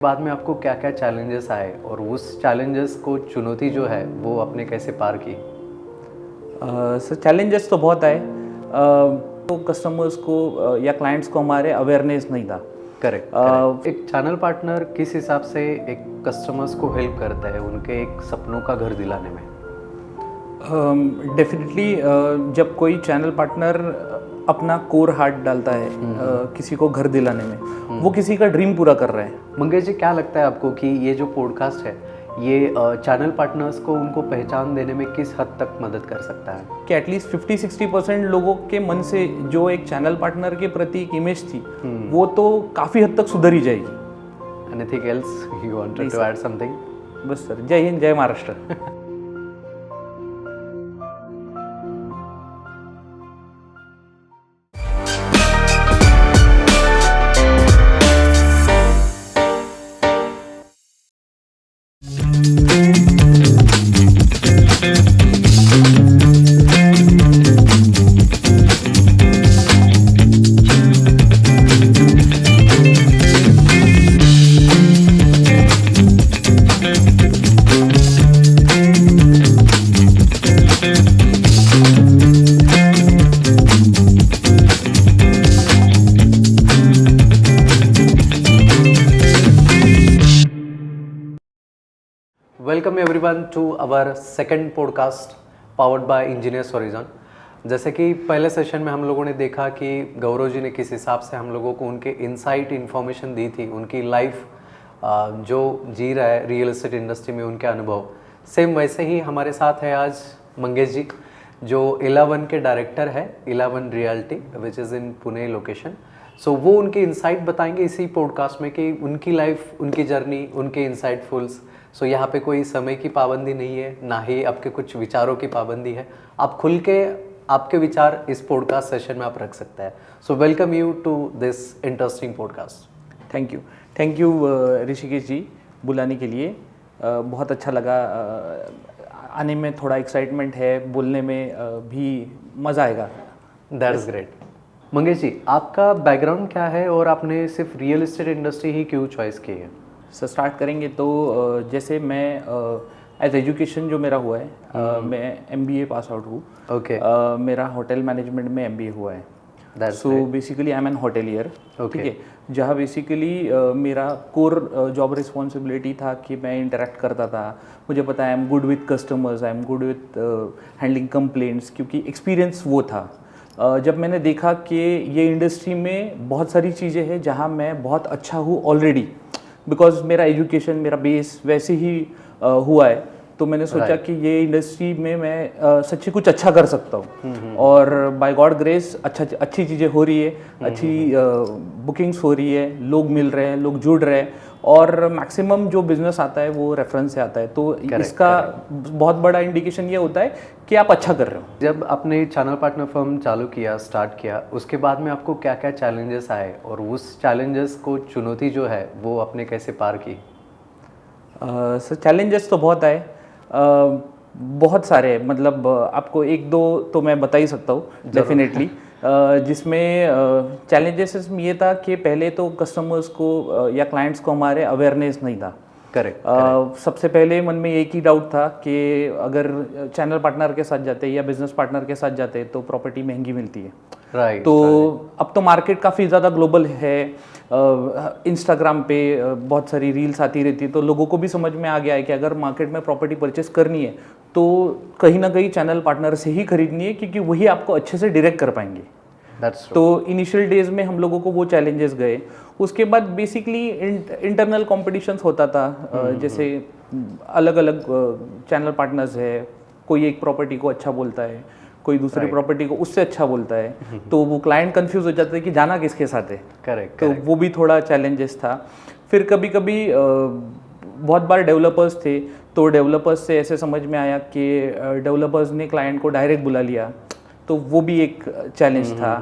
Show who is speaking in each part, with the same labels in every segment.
Speaker 1: बाद में आपको क्या क्या चैलेंजेस आए और उस चैलेंजेस को चुनौती जो है वो आपने कैसे पार की?
Speaker 2: सर चैलेंजेस तो बहुत आए। तो कस्टमर्स को या क्लाइंट्स को हमारे अवेयरनेस नहीं था।
Speaker 1: करेक्ट। एक चैनल पार्टनर किस हिसाब से एक कस्टमर्स को हेल्प करता है उनके एक सपनों का घर दिलाने में?
Speaker 2: डेफिनेटली जब कोई चैनल पार्टनर अपना कोर हार्ट डालता है किसी को घर दिलाने में, वो किसी का ड्रीम पूरा कर रहा है।
Speaker 1: मंगेश जी, क्या लगता है आपको कि ये जो पॉडकास्ट है ये चैनल पार्टनर्स को उनको पहचान देने में किस हद तक मदद कर सकता है?
Speaker 2: कि एटलीस्ट 50-60% लोगों के मन से जो एक चैनल पार्टनर के प्रति एक इमेज थी वो तो काफ़ी हद तक सुधर ही जाएगी।
Speaker 1: Anything else you wanted to add something?
Speaker 2: बस सर, जय हिंद, जय Maharashtra.
Speaker 1: Welcome everyone to our second podcast powered by Engineers Horizon. जैसे कि पहले सेशन में हम लोगों ने देखा कि गौरव जी ने किस हिसाब से हम लोगों को उनके इनसाइट इन्फॉर्मेशन दी थी, उनकी लाइफ जो जी रहा है रियल एस्टेट इंडस्ट्री में, उनके अनुभव। सेम वैसे ही हमारे साथ है आज मंगेश जी, जो 11 के डायरेक्टर है, 11 realty which is in Pune location. So वो उनके इंसाइट बताएंगे इसी पॉडकास्ट में कि उनकी लाइफ, उनकी जर्नी, उनके इंसाइटफुल्स। सो यहाँ पे कोई समय की पाबंदी नहीं है, ना ही आपके कुछ विचारों की पाबंदी है। आप खुल के आपके विचार इस पॉडकास्ट सेशन में आप रख सकते हैं। So welcome you to this interesting podcast.
Speaker 2: Thank you Rishikesh ji बुलाने के लिए। बहुत अच्छा लगा। आने में थोड़ा एक्साइटमेंट है, बोलने में भी मज़ा आएगा।
Speaker 1: That's great. मंगेश जी, आपका बैकग्राउंड क्या है और आपने सिर्फ रियल एस्टेट इंडस्ट्री ही क्यों चॉइस की है?
Speaker 2: सर स्टार्ट करेंगे तो जैसे मैं एज एजुकेशन जो मेरा हुआ है, मैं MBA पास आउट हूँ।
Speaker 1: ओके।
Speaker 2: मेरा होटल मैनेजमेंट में MBA हुआ है। So basically I am an hotelier. ठीक है, जहाँ बेसिकली मेरा कोर जॉब रिस्पॉन्सिबिलिटी था कि मैं इंटरेक्ट करता था। मुझे पता है I am good with customers, I am good with handling complaints, क्योंकि एक्सपीरियंस वो था। जब मैंने देखा कि ये इंडस्ट्री में बहुत सारी चीज़ें हैं जहाँ मैं बहुत अच्छा हूँ ऑलरेडी, बिकॉज मेरा एजुकेशन, मेरा बेस वैसे ही हुआ है, तो मैंने सोचा कि ये इंडस्ट्री में मैं सच्ची कुछ अच्छा कर सकता हूँ। और बाय गॉड ग्रेस अच्छी चीज़ें हो रही है, अच्छी बुकिंग्स हो रही है, लोग मिल रहे हैं, लोग जुड़ रहे हैं, और मैक्सिमम जो बिजनेस आता है वो रेफरेंस से आता है। तो इसका बहुत बड़ा इंडिकेशन ये होता है कि आप अच्छा कर रहे हो।
Speaker 1: जब आपने चैनल पार्टनर फर्म चालू किया, स्टार्ट किया, उसके बाद में आपको क्या क्या चैलेंजेस आए और उस चैलेंजेस को चुनौती जो है वो आपने कैसे पार की?
Speaker 2: सर चैलेंजेस तो बहुत आए, बहुत सारे, मतलब आपको एक दो तो मैं बता ही सकता हूँ डेफिनेटली। जिसमें चैलेंजेस ये था कि पहले तो कस्टमर्स को या क्लाइंट्स को हमारे अवेयरनेस नहीं था।
Speaker 1: करेक्ट।
Speaker 2: सबसे पहले मन में एक ही डाउट था कि अगर चैनल पार्टनर के साथ जाते या बिजनेस पार्टनर के साथ जाते तो प्रॉपर्टी महंगी मिलती है।
Speaker 1: राइट।
Speaker 2: तो अब तो मार्केट काफ़ी ज़्यादा ग्लोबल है। इंस्टाग्राम पे बहुत सारी रील्स आती रहती है, तो लोगों को भी समझ में आ गया है कि अगर मार्केट में प्रॉपर्टी परचेस करनी है तो कहीं ना कहीं चैनल पार्टनर से ही खरीदनी है, क्योंकि वही आपको अच्छे से डायरेक्ट कर पाएंगे। तो इनिशियल डेज में हम लोगों को वो चैलेंजेस गए। उसके बाद बेसिकली इंटरनल कॉम्पिटिशन्स होता था। जैसे अलग अलग चैनल पार्टनर्स है, कोई एक प्रॉपर्टी को अच्छा बोलता है, कोई दूसरी प्रॉपर्टी को उससे अच्छा बोलता है, तो वो क्लाइंट कंफ्यूज हो जाता है कि जाना किसके साथ है।
Speaker 1: करेक्ट।
Speaker 2: तो वो भी थोड़ा चैलेंजेस था। फिर कभी कभी बहुत बार डेवलपर्स थे, तो डेवलपर्स से ऐसे समझ में आया कि डेवलपर्स ने क्लाइंट को डायरेक्ट बुला लिया, तो वो भी एक चैलेंज था।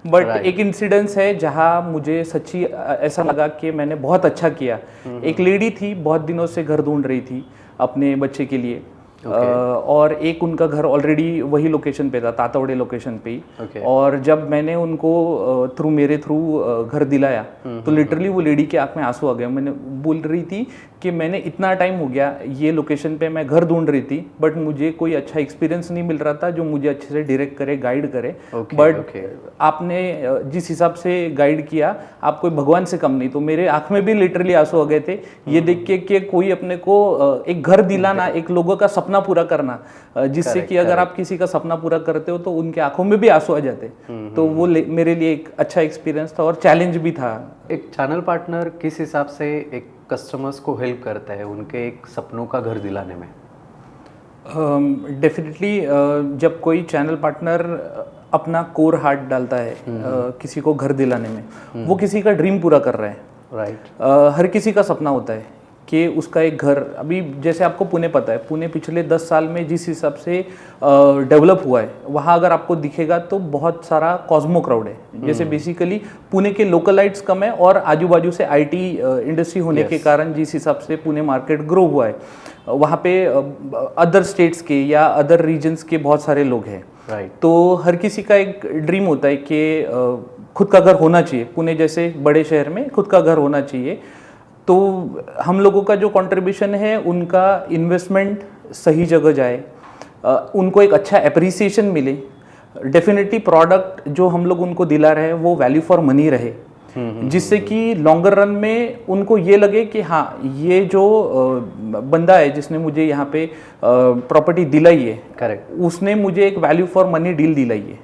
Speaker 2: बट एक इंसिडेंस है जहाँ मुझे सच्ची ऐसा लगा कि मैंने बहुत अच्छा किया। एक लेडी थी, बहुत दिनों से घर ढूंढ रही थी अपने बच्चे के लिए, और एक उनका घर ऑलरेडी वही लोकेशन पे था, तातवड़े लोकेशन पे ही। और जब मैंने उनको मेरे थ्रू घर दिलाया तो लिटरली वो लेडी के आंख में आंसू आ गए। मैंने बोल रही थी कि मैंने इतना टाइम हो गया ये लोकेशन पे मैं घर ढूंढ रही थी, बट मुझे कोई अच्छा एक्सपीरियंस नहीं मिल रहा था जो मुझे अच्छे से डायरेक्ट करे, गाइड करे। बट आपने जिस हिसाब से गाइड किया, आप कोई भगवान से कम नहीं। तो मेरे आंख में भी लिटरली आंसू आ गए थे ये देख के कि कोई अपने को एक घर दिलाना, एक लोगों का सपना पूरा करना, जिससे कि अगर आप किसी का सपना पूरा करते हो तो उनके आंखों में भी आंसू आ जाते। तो वो मेरे लिए एक अच्छा एक्सपीरियंस था और चैलेंज भी था।
Speaker 1: एक चैनल पार्टनर किस हिसाब से एक कस्टमर्स को हेल्प करता है उनके एक सपनों का घर दिलाने में?
Speaker 2: डेफिनेटली जब कोई चैनल पार्टनर अपना कोर हार्ट डालता है किसी को घर दिलाने में, वो किसी का ड्रीम पूरा कर रहा है।
Speaker 1: राइट।
Speaker 2: हर किसी का सपना होता है कि उसका एक घर, अभी जैसे आपको पुणे पता है, पुणे पिछले 10 साल में जिस हिसाब से डेवलप हुआ है, वहाँ अगर आपको दिखेगा तो बहुत सारा कॉस्मो क्राउड है। जैसे बेसिकली पुणे के लोकलाइट्स कम है और आजू बाजू से आईटी इंडस्ट्री होने के कारण जिस हिसाब से पुणे मार्केट ग्रो हुआ है, वहाँ पे अदर स्टेट्स के या अदर रीजन्स के बहुत सारे लोग हैं। तो हर किसी का एक ड्रीम होता है कि खुद का घर होना चाहिए, पुणे जैसे बड़े शहर में खुद का घर होना चाहिए। तो हम लोगों का जो कंट्रीब्यूशन है, उनका इन्वेस्टमेंट सही जगह जाए, उनको एक अच्छा एप्रिसिएशन मिले, डेफिनेटली प्रोडक्ट जो हम लोग उनको दिला रहे हैं वो वैल्यू फॉर मनी रहे, जिससे कि लॉन्गर रन में उनको ये लगे कि हाँ, ये जो बंदा है जिसने मुझे यहाँ पे प्रॉपर्टी दिलाई है, करेक्ट, उसने मुझे एक वैल्यू फॉर मनी डील दिलाई है।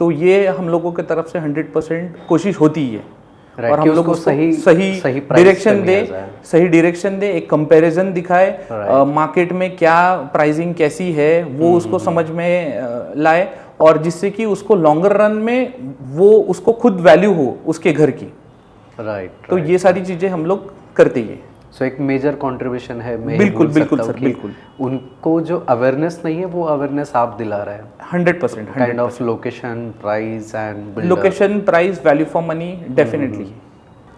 Speaker 2: तो ये हम लोगों की तरफ से 100% कोशिश होती है। और हम लोग उसको सही डायरेक्शन दे, सही डायरेक्शन दे, एक कंपैरिजन दिखाए, मार्केट में क्या प्राइसिंग कैसी है वो उसको समझ में लाए, और जिससे कि उसको लॉन्गर रन में वो उसको खुद वैल्यू हो उसके घर की। राइट। तो ये सारी चीजें हम लोग करते हैं।
Speaker 1: सो एक मेजर कंट्रीब्यूशन है।
Speaker 2: बिल्कुल बिल्कुल सर, बिल्कुल।
Speaker 1: उनको जो अवेयरनेस नहीं है वो अवेयरनेस आप दिला रहे हैं।
Speaker 2: 100%
Speaker 1: kind of location, price and
Speaker 2: location, price, value for money, definitely.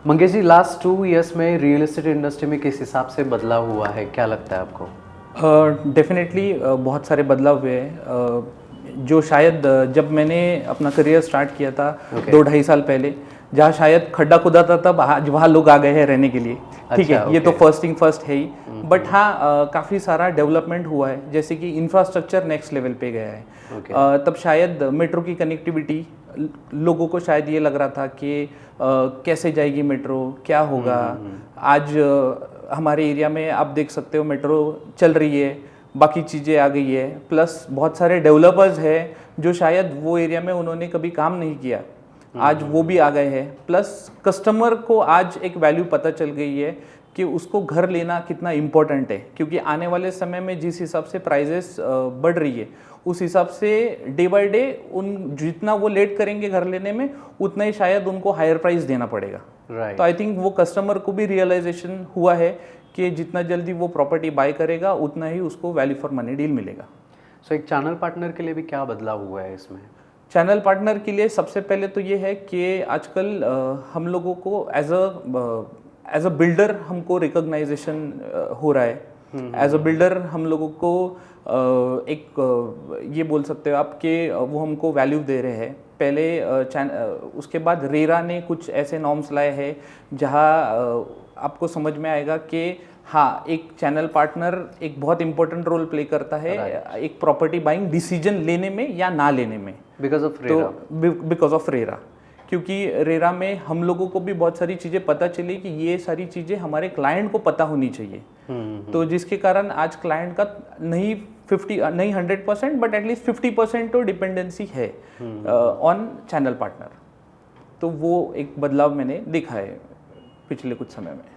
Speaker 1: Mangesh ji, last 2 years में रियल एस्टेट इंडस्ट्री में किस हिसाब से बदलाव हुआ है, क्या लगता है आपको?
Speaker 2: डेफिनेटली बहुत सारे बदलाव हुए हैं, जो शायद जब मैंने अपना करियर स्टार्ट किया था 2-2.5 साल पहले, जहाँ शायद खड्डा खुदा था, तब आज वहाँ लोग आ गए हैं रहने के लिए। ठीक है, ये तो फर्स्ट थिंग फर्स्ट है ही। बट हाँ, काफ़ी सारा डेवलपमेंट हुआ है, जैसे कि इंफ्रास्ट्रक्चर नेक्स्ट लेवल पे गया है। तब शायद मेट्रो की कनेक्टिविटी, लोगों को शायद ये लग रहा था कि कैसे जाएगी मेट्रो, क्या होगा। आज हमारे एरिया में आप देख सकते हो मेट्रो चल रही है, बाकी चीज़ें आ गई है, प्लस बहुत सारे डेवलपर्स हैं जो शायद वो एरिया में उन्होंने कभी काम नहीं किया, आज वो भी आ गए हैं। प्लस कस्टमर को आज एक वैल्यू पता चल गई है कि उसको घर लेना कितना इम्पोर्टेंट है, क्योंकि आने वाले समय में जिस हिसाब से प्राइजेस बढ़ रही है, उस हिसाब से डे बाय डे जितना वो लेट करेंगे घर लेने में, उतना ही शायद उनको हायर प्राइस देना पड़ेगा। तो आई थिंक वो कस्टमर को भी रियलाइजेशन हुआ है कि जितना जल्दी वो प्रॉपर्टी बाय करेगा उतना ही उसको वैल्यू फॉर मनी डील मिलेगा।
Speaker 1: सो एक चैनल पार्टनर के लिए भी क्या बदलाव हुआ है इसमें?
Speaker 2: चैनल पार्टनर के लिए सबसे पहले तो ये है कि आजकल हम लोगों को एज अ बिल्डर हमको रिकॉग्नाइजेशन हो रहा है। एज अ बिल्डर हम लोगों को एक ये बोल सकते हो आप कि वो हमको वैल्यू दे रहे हैं। पहले उसके बाद रेरा ने कुछ ऐसे नॉर्म्स लाए हैं जहाँ आपको समझ में आएगा कि हाँ, एक चैनल पार्टनर एक बहुत इंपॉर्टेंट रोल प्ले करता है एक प्रॉपर्टी बाइंग डिसीजन लेने में या ना लेने में, बिकॉज ऑफ रेरा। क्योंकि रेरा में हम लोगों को भी बहुत सारी चीज़ें पता चली कि ये सारी चीज़ें हमारे क्लाइंट को पता होनी चाहिए। तो जिसके कारण आज क्लाइंट का नहीं 100% बट एटलीस्ट 50% तो डिपेंडेंसी है ऑन चैनल पार्टनर। तो वो एक बदलाव मैंने देखा है पिछले कुछ समय में।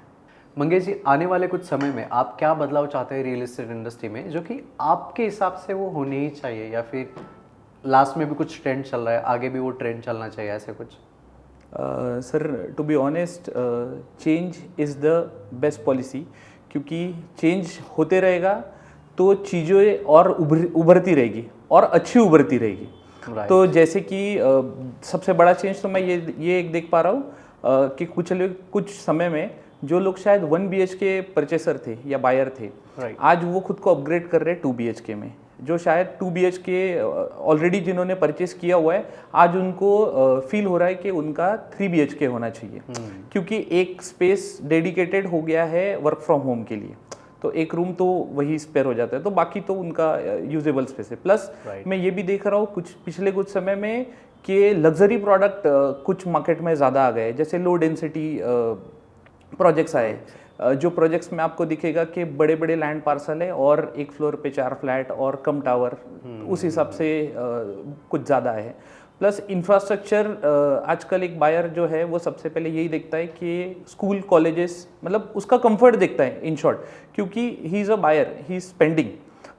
Speaker 1: मंगेश जी, आने वाले कुछ समय में आप क्या बदलाव चाहते हैं रियल एस्टेट इंडस्ट्री में, जो कि आपके हिसाब से वो होने ही चाहिए, या फिर लास्ट में भी कुछ ट्रेंड चल रहा है, आगे भी वो ट्रेंड चलना चाहिए, ऐसे कुछ?
Speaker 2: Sir, to be honest, change is the best policy, क्योंकि चेंज होते रहेगा तो चीज़ें और उभरती रहेगी और अच्छी उभरती रहेगी। तो जैसे कि सबसे बड़ा चेंज तो मैं ये एक देख पा रहा हूँ कि कुछ समय में जो लोग शायद 1 BHK परचेसर थे या बायर थे, आज वो खुद को अपग्रेड कर रहे हैं 2 BHK में। जो शायद 2 BHK ऑलरेडी जिन्होंने परचेस किया हुआ है, आज उनको फील हो रहा है कि उनका 3 BHK होना चाहिए, क्योंकि एक स्पेस डेडिकेटेड हो गया है वर्क फ्रॉम होम के लिए, तो एक रूम तो वही स्पेयर हो जाता है, तो बाकी तो उनका यूजेबल स्पेस है। प्लस मैं ये भी देख रहा हूँ पिछले कुछ समय में कि लग्जरी प्रोडक्ट कुछ मार्केट में ज़्यादा आ गए, जैसे लो डेंसिटी प्रोजेक्ट्स आए, जो प्रोजेक्ट्स में आपको दिखेगा कि बड़े बड़े लैंड पार्सल है और एक फ्लोर पे 4 फ्लैट और कम टावर, उस हिसाब से कुछ ज़्यादा है। प्लस इंफ्रास्ट्रक्चर, आजकल एक बायर जो है वो सबसे पहले यही देखता है कि स्कूल कॉलेजेस, मतलब उसका कंफर्ट देखता है इन शॉर्ट, क्योंकि he is a buyer, he is spending.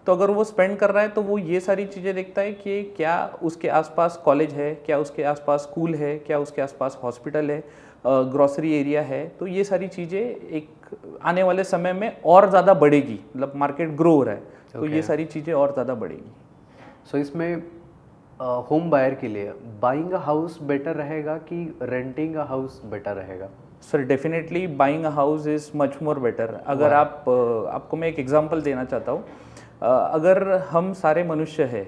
Speaker 2: तो अगर वो स्पेंड कर रहा है तो वो ये सारी चीज़ें देखता है कि क्या उसके आसपास कॉलेज है, क्या उसके आसपास स्कूल है, क्या उसके आसपास हॉस्पिटल है, ग्रॉसरी एरिया है। तो ये सारी चीज़ें एक आने वाले समय में और ज़्यादा बढ़ेगी, मतलब मार्केट ग्रो हो रहा है, तो ये सारी चीज़ें और ज़्यादा बढ़ेगी।
Speaker 1: सो इसमें होम बायर के लिए बाइंग अ हाउस बेटर रहेगा कि रेंटिंग अ हाउस बेटर रहेगा?
Speaker 2: Sir definitely buying a house is much more better. अगर आपको मैं एक एग्जांपल देना चाहता हूँ। अगर हम सारे मनुष्य हैं,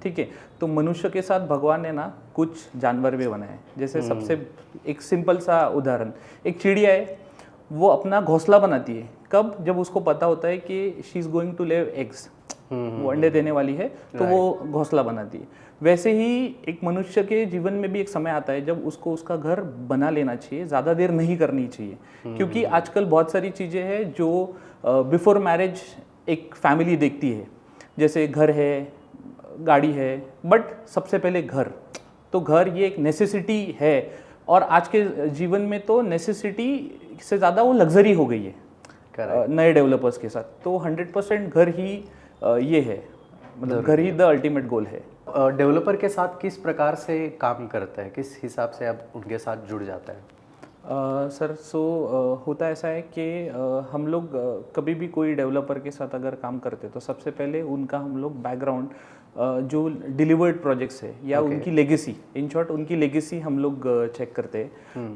Speaker 2: ठीक है, तो मनुष्य के साथ भगवान ने ना कुछ जानवर भी बनाए। जैसे सबसे एक सिंपल सा उदाहरण, एक चिड़िया है, वो अपना घोंसला बनाती है कब? जब उसको पता होता है कि शी इज़ गोइंग टू लेव एग्स, वो अंडे देने वाली है, तो वो घोंसला बनाती है। वैसे ही एक मनुष्य के जीवन में भी एक समय आता है जब उसको उसका घर बना लेना चाहिए, ज़्यादा देर नहीं करनी चाहिए, क्योंकि आजकल बहुत सारी चीज़ें हैं जो बिफोर मैरिज एक फैमिली देखती है, जैसे घर है, गाड़ी है, बट सबसे पहले घर। तो घर ये एक नेसेसिटी है, और आज के जीवन में तो नेसेसिटी से ज़्यादा वो लग्जरी हो गई है नए डेवलपर्स के साथ। तो 100% घर ही ये है, मतलब घर ही द अल्टीमेट गोल है।
Speaker 1: डेवलपर के साथ किस प्रकार से काम करता है, किस हिसाब से आप उनके साथ जुड़ जाता है?
Speaker 2: सर होता ऐसा है कि हम लोग कभी भी कोई डेवलपर के साथ अगर काम करते हैं तो सबसे पहले उनका हम लोग बैकग्राउंड, जो डिलीवर्ड प्रोजेक्ट्स है या उनकी लेगेसी, इन शॉर्ट उनकी लेगेसी हम लोग चेक करते हैं।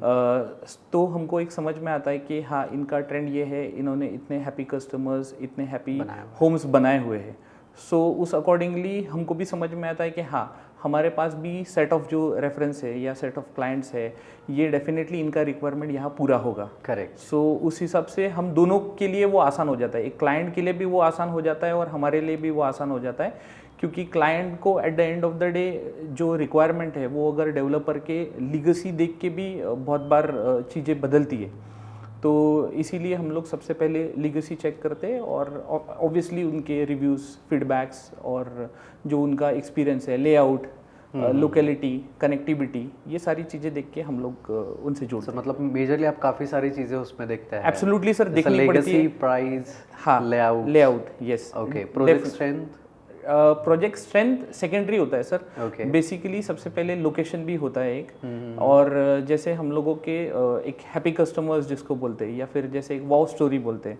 Speaker 2: तो हमको एक समझ में आता है कि हाँ, इनका ट्रेंड ये है, इन्होंने इतने हैप्पी कस्टमर्स, इतने हैप्पी होम्स बनाए हुए हैं। सो उस अकॉर्डिंगली हमको भी समझ में आता है कि हाँ, हमारे पास भी सेट ऑफ जो रेफरेंस है या सेट ऑफ क्लाइंट्स है, ये डेफिनेटली इनका रिक्वायरमेंट यहाँ पूरा होगा।
Speaker 1: करेक्ट।
Speaker 2: सो उस हिसाब से हम दोनों के लिए वो आसान हो जाता है, एक क्लाइंट के लिए भी वो आसान हो जाता है और हमारे लिए भी वो आसान हो जाता है, क्योंकि क्लाइंट को at the end of the day जो रिक्वायरमेंट है वो अगर डेवलपर के लीगेसी देख के भी बहुत बार चीज़ें बदलती है। तो इसीलिए हम लोग सबसे पहले लीगेसी चेक करते हैं और ऑब्वियसली उनके रिव्यूज़, फीडबैक्स और जो उनका एक्सपीरियंस है, लेआउट, लोकेलिटी, कनेक्टिविटी, ये सारी चीज़ें देख के हम लोग उनसे जुड़ते हैं।
Speaker 1: मतलब मेजरली आप काफ़ी सारी चीज़ें उसमें देखते हैं?
Speaker 2: एब्सोल्युटली सर, देखनी पड़ती है।
Speaker 1: प्राइस,
Speaker 2: हाँ, layout, yes.
Speaker 1: Okay. Project strength?
Speaker 2: Project strength secondary होता है सर। बेसिकली सबसे पहले लोकेशन भी होता है एक, और जैसे हम लोगों के एक हैप्पी कस्टमर्स जिसको बोलते हैं, या फिर जैसे एक वाव स्टोरी बोलते हैं,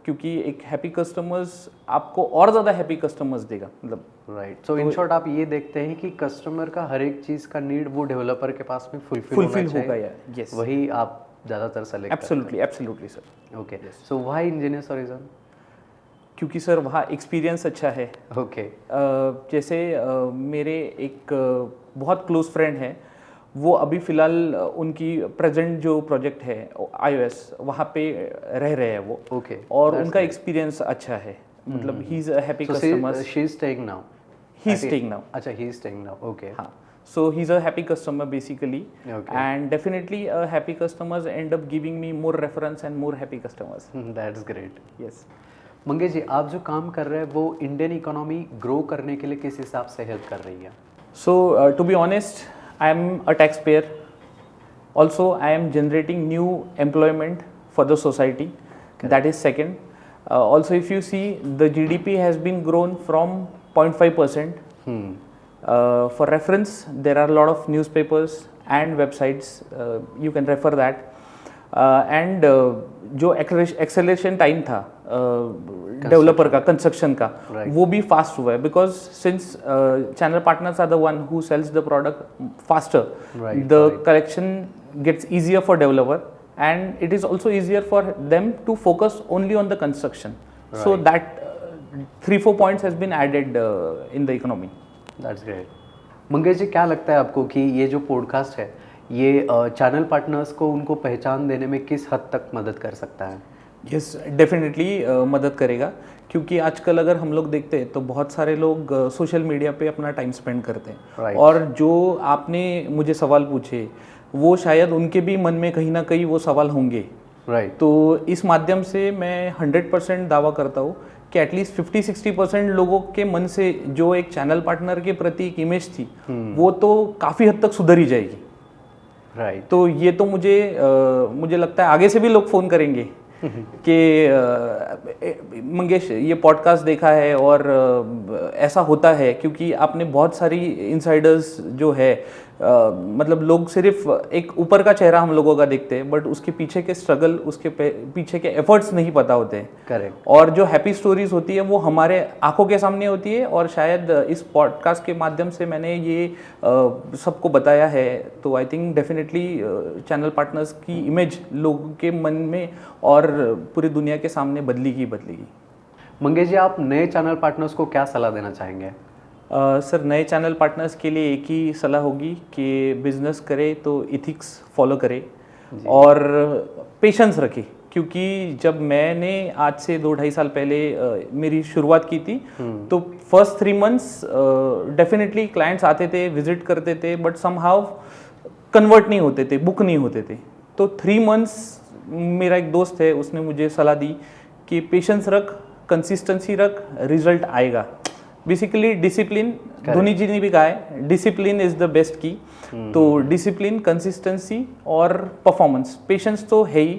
Speaker 2: क्योंकि एक हैप्पी कस्टमर्स आपको और ज़्यादा हैप्पी कस्टमर्स देगा, मतलब
Speaker 1: राइट। सो इन शॉर्ट आप ये देखते हैं कि कस्टमर का हर एक चीज़ का नीड वो डेवलपर के पास में फुलफिल
Speaker 2: होगा, यस,
Speaker 1: वही आप ज़्यादातर सेलेक्ट करते हैं?
Speaker 2: Absolutely sir.
Speaker 1: Okay. So why engineers horizon?
Speaker 2: क्योंकि सर वहाँ एक्सपीरियंस अच्छा है।
Speaker 1: ओके।
Speaker 2: जैसे मेरे एक बहुत क्लोज फ्रेंड है, वो अभी फ़िलहाल उनकी प्रेजेंट जो प्रोजेक्ट है iOS, वहाँ पे रह रहे हैं वो।
Speaker 1: ओके।
Speaker 2: और उनका एक्सपीरियंस अच्छा है, मतलब he is a happy customer.
Speaker 1: She is staying now?
Speaker 2: He is staying now.
Speaker 1: अच्छा, he is staying now, okay.
Speaker 2: हाँ, so he's a happy customer basically, and definitely happy customers end up giving me more reference and more happy customers.
Speaker 1: That's great.
Speaker 2: Yes.
Speaker 1: Mangesh ji, आप जो काम कर रहे हैं वो Indian economy grow करने के लिए किस हिसाब से हेल्प कर रही है?
Speaker 2: So to be honest, I am a taxpayer. Also, I am generating new employment for the society. Okay. That is second. Also, if you see, the GDP has been grown from 0.5%. For reference, there are a lot of newspapers and websites. You can refer that. And जो acceleration time था developer का, construction का, वो भी fast हुआ है, because since channel partners are the one who sells the product faster, the collection gets easier for developer and it is also easier for them to focus only on the construction. So
Speaker 1: Right.
Speaker 2: that 3-4 points has been added in the economy.
Speaker 1: That's great. Mangesh ji, क्या लगता है आपको कि ये जो podcast है ये channel partners को उनको पहचान देने में किस हद तक मदद कर सकता है?
Speaker 2: यस, डेफिनेटली मदद करेगा, क्योंकि आजकल अगर हम लोग देखते हैं तो बहुत सारे लोग सोशल मीडिया पे अपना टाइम स्पेंड करते हैं।
Speaker 1: Right.
Speaker 2: और जो आपने मुझे सवाल पूछे वो शायद उनके भी मन में कहीं ना कहीं वो सवाल होंगे।
Speaker 1: राइट।
Speaker 2: तो इस माध्यम से मैं 100% दावा करता हूँ कि एटलीस्ट 50-60% लोगों के मन से जो एक चैनल पार्टनर के प्रति एक इमेज थी वो तो काफ़ी हद तक सुधर ही जाएगी।
Speaker 1: राइट।
Speaker 2: तो ये तो मुझे लगता है आगे से भी लोग फ़ोन करेंगे कि मंगेश ये पॉडकास्ट देखा है और ऐसा होता है, क्योंकि आपने बहुत सारी इनसाइडर्स जो है मतलब लोग सिर्फ एक ऊपर का चेहरा हम लोगों का देखते हैं, बट उसके पीछे के स्ट्रगल, उसके पीछे के एफर्ट्स नहीं पता होते हैं।
Speaker 1: करेक्ट।
Speaker 2: और जो हैप्पी स्टोरीज होती है वो हमारे आंखों के सामने होती है, और शायद इस पॉडकास्ट के माध्यम से मैंने ये सबको बताया है। तो I think definitely channel partners की इमेज लोगों के मन में और पूरी दुनिया के सामने बदलेगी।
Speaker 1: मंगेश जी, आप नए चैनल पार्टनर्स को क्या सलाह देना चाहेंगे?
Speaker 2: सर, नए चैनल पार्टनर्स के लिए एक ही सलाह होगी कि बिजनेस करे तो इथिक्स फॉलो करे और पेशेंस रखे, क्योंकि जब मैंने आज से 2-2.5 साल पहले मेरी शुरुआत की थी तो फर्स्ट 3 मंथ्स डेफिनेटली क्लाइंट्स आते थे, विजिट करते थे, बट समहाउ कन्वर्ट नहीं होते थे, बुक नहीं होते थे। तो 3 मंथ्स मेरा एक दोस्त है, उसने मुझे सलाह दी कि पेशेंस रख, कंसिस्टेंसी रख, रिजल्ट आएगा। बेसिकली डिसिप्लिन, धोनी जी ने भी कहा है डिसिप्लिन इज द बेस्ट की। तो डिसिप्लिन, कंसिस्टेंसी और परफॉर्मेंस, पेशेंस तो है ही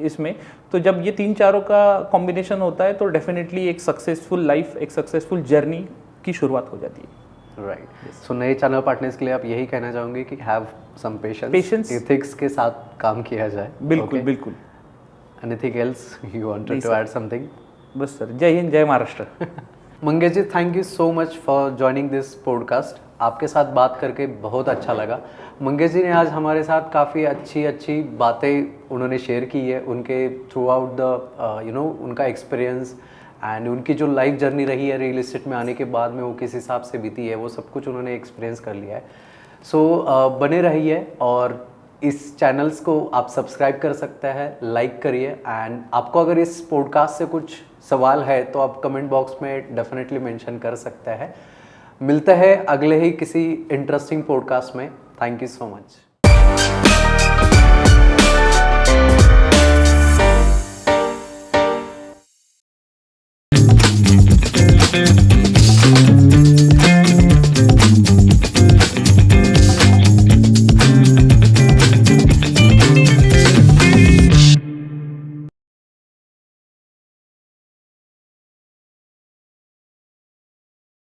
Speaker 2: इसमें। तो जब ये 3-4 का कॉम्बिनेशन होता है तो डेफिनेटली एक सक्सेसफुल लाइफ, एक सक्सेसफुल जर्नी की शुरुआत हो जाती है।
Speaker 1: राइट। सो नए चैनल पार्टनर्स के लिए आप यही कहना चाहोगे कि have some
Speaker 2: Patience.
Speaker 1: Patience, ethics के साथ काम किया जाए।
Speaker 2: बिल्कुल बिल्कुल।
Speaker 1: एनीथिंग एल्स यू वांटेड
Speaker 2: नहीं,
Speaker 1: टू
Speaker 2: sir.
Speaker 1: Add something?
Speaker 2: बस सर, जय हिंद, जय Maharashtra.
Speaker 1: Mangesh ji, thank you so much for joining this podcast. आपके साथ बात करके बहुत अच्छा लगा। मंगेश जी ने आज हमारे साथ काफ़ी अच्छी बातें उन्होंने शेयर की है, उनके थ्रू आउट द उनका एक्सपीरियंस एंड उनकी जो लाइफ जर्नी रही है रियल इस्टेट में आने के बाद में वो किस हिसाब से बीती है, वो सब कुछ उन्होंने एक्सपीरियंस कर लिया है। सो बने रहिए और इस चैनल्स को आप सब्सक्राइब कर सकते हैं, लाइक करिए। एंड आपको अगर इस पॉडकास्ट से कुछ सवाल है तो आप कमेंट बॉक्स में डेफिनेटली मेंशन कर सकते हैं। मिलते हैं अगले ही किसी इंटरेस्टिंग पॉडकास्ट में। Thank you so much.